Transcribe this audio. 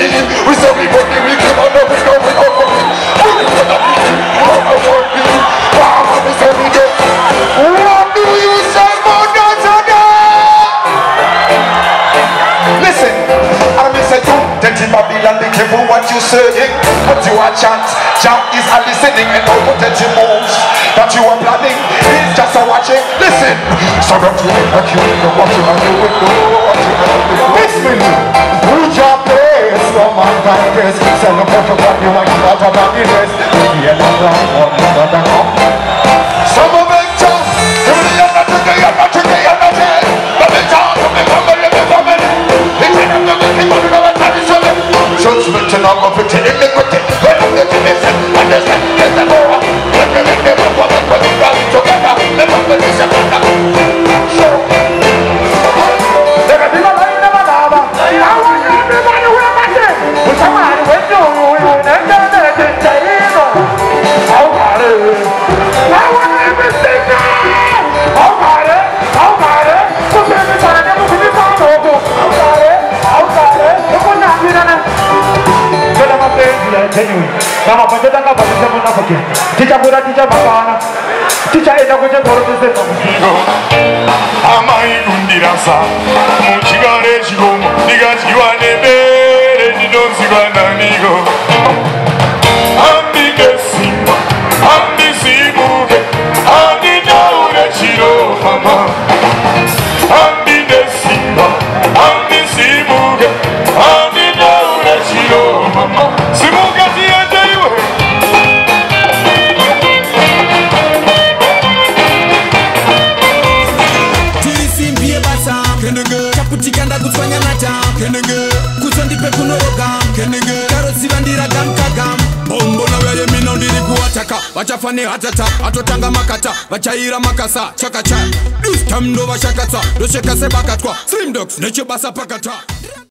him. We say we money, we come on up, we go, we go. We say we do. What do you say for that today? Listen, I'm say you, dirty Babylon, be careful what you saying. What you are chant, chant is a listening and all the dirty moves that you are planning. He's just a watching. Listen, so don't you like you know what you are doing. Listen, who's your place? No man can guess. Sell the photo what you want about the rest. Be a some of them just judgment and I'm of it in iniquity. Nama pencetak apa bisa menafsirkan? Tidak boleh tidak makan. Tidak enak saja kalau tidak. Amai kundirasa, mucigare jigo, diga jiwa nebe, redidon sigana nigo. Andi desimba, andi sibuke, andi daure chiro mama. Andi desimba, andi sibuke, andi daure chiro mama. Sibuke dia jaiwe. Tisimbie basa, kenenge. Chaputikanda kutfanya nata, kenenge. Kutondipe kunoroga, kenenge. Karotsi vandira gam kagam. Bombo na weye mina ndiri kuwataka. Wachafane hatata, atotanga makata. Wachaira makasa, chakacha. This time no washakata. Dosheka sebakatwa. Slim dogs, neche basa pakata.